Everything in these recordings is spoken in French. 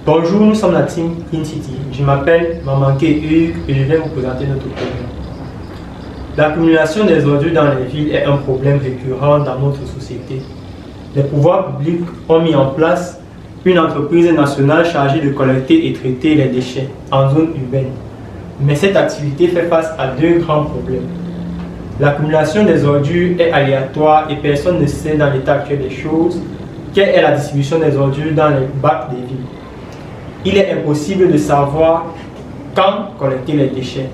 Bonjour, nous sommes la team Clean City. Je m'appelle Mamanké Hugues et je vais vous présenter notre problème. L'accumulation des ordures dans les villes est un problème récurrent dans notre société. Les pouvoirs publics ont mis en place une entreprise nationale chargée de collecter et traiter les déchets en zone urbaine. Mais cette activité fait face à deux grands problèmes. L'accumulation des ordures est aléatoire et personne ne sait dans l'état actuel des choses quelle est la distribution des ordures dans les bacs des villes. Il est impossible de savoir quand collecter les déchets.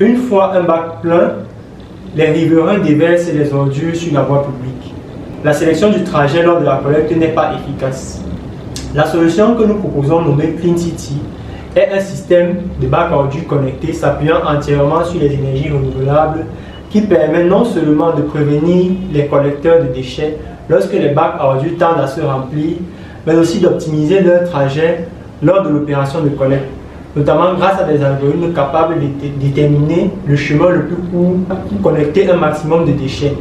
Une fois un bac plein, les riverains déversent les ordures sur la voie publique. La sélection du trajet lors de la collecte n'est pas efficace. La solution que nous proposons, nommée Clean City, est un système de bacs ordures connectés s'appuyant entièrement sur les énergies renouvelables qui permet non seulement de prévenir les collecteurs de déchets lorsque les bacs ordures tendent à se remplir, mais aussi d'optimiser leur trajet lors de l'opération de collecte, notamment grâce à des algorithmes capables de déterminer le chemin le plus court pour collecter un maximum de déchets.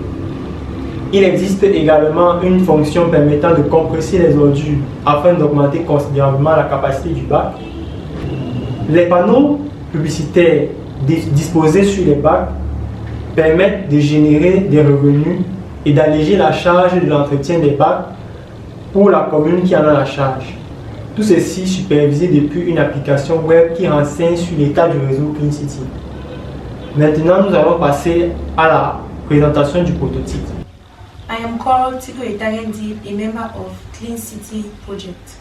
Il existe également une fonction permettant de compresser les ordures afin d'augmenter considérablement la capacité du bac. Les panneaux publicitaires disposés sur les bacs permettent de générer des revenus et d'alléger la charge de l'entretien des bacs pour la commune qui en a la charge. Tout ceci supervisé depuis une application web qui renseigne sur l'état du réseau Clean City. Maintenant, nous allons passer à la présentation du prototype. I am called Tiko Itayendi, a member of Clean City project.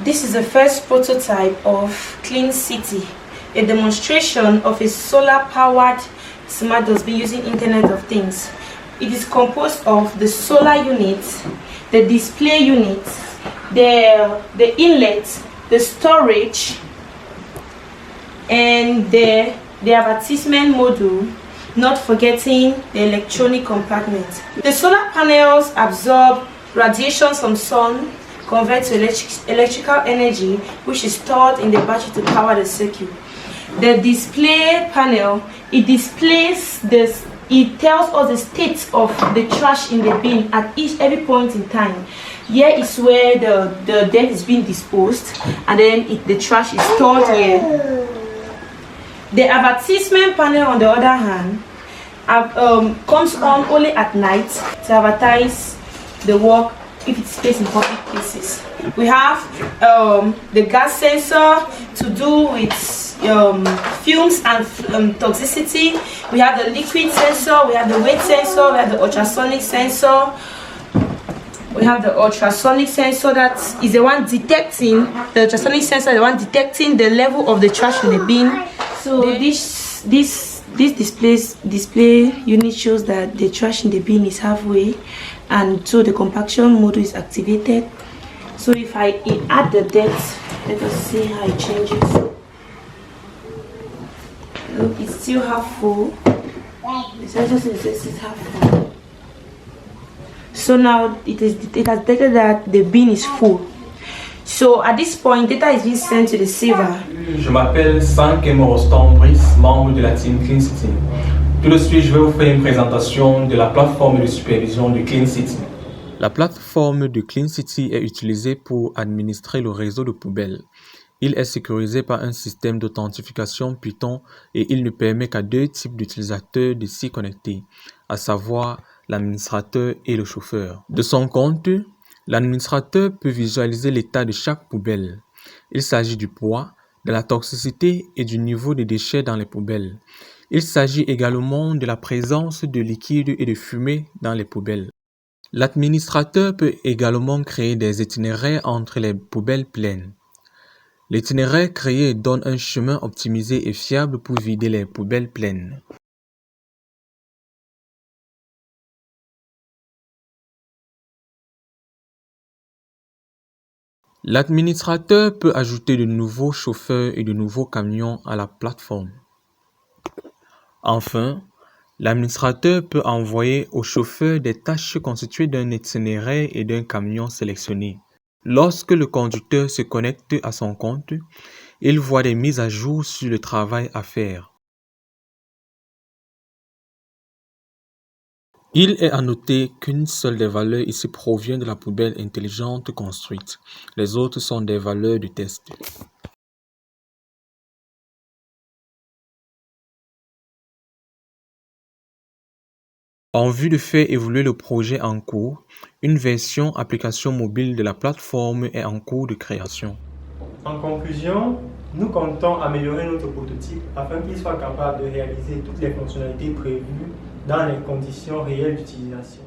This is the first prototype of Clean City, a demonstration of a solar-powered smart dustbin using Internet of Things. It is composed of the solar unit, the display unit, the inlet, the storage, and the advertisement module, not forgetting the electronic compartment. The solar panels absorb radiation from sun, convert to electrical energy, which is stored in the battery to power the circuit. The display panel, it tells us the state of the trash in the bin at every point in time. Here is where the dirt is being disposed, and then the trash is stored here. The advertisement panel, on the other hand, comes on only at night to advertise the work if it's placed in public places. We have the gas sensor to do with fumes and toxicity. We have the liquid sensor, we have the weight sensor, we have the ultrasonic sensor. We have the ultrasonic sensor that is the one detecting, the ultrasonic sensor is the one detecting the level of the trash in the bin. So this display unit shows that the trash in the bin is halfway, and so the compaction module is activated. So if I add the depth, let us see how it changes. Look, it's still half full. The sensor says it's half full. So now it has detected that the bin is full. So at this point, data is being sent to the server. Je m'appelle Sankem Roston-Brice, membre de la team Clean City. Tout de suite, je vais vous faire une présentation de la plateforme de supervision de Clean City. La plateforme de Clean City est utilisée pour administrer le réseau de poubelles. Il est sécurisé par un système d'authentification Python et il ne permet qu'à deux types d'utilisateurs de s'y connecter, à savoir l'administrateur et le chauffeur. De son compte, l'administrateur peut visualiser l'état de chaque poubelle. Il s'agit du poids, de la toxicité et du niveau de déchets dans les poubelles. Il s'agit également de la présence de liquide et de fumée dans les poubelles. L'administrateur peut également créer des itinéraires entre les poubelles pleines. L'itinéraire créé donne un chemin optimisé et fiable pour vider les poubelles pleines. L'administrateur peut ajouter de nouveaux chauffeurs et de nouveaux camions à la plateforme. Enfin, l'administrateur peut envoyer au chauffeur des tâches constituées d'un itinéraire et d'un camion sélectionné. Lorsque le conducteur se connecte à son compte, il voit des mises à jour sur le travail à faire. Il est à noter qu'une seule des valeurs ici provient de la poubelle intelligente construite. Les autres sont des valeurs de test. En vue de faire évoluer le projet en cours, une version application mobile de la plateforme est en cours de création. En conclusion, nous comptons améliorer notre prototype afin qu'il soit capable de réaliser toutes les fonctionnalités prévues dans les conditions réelles d'utilisation.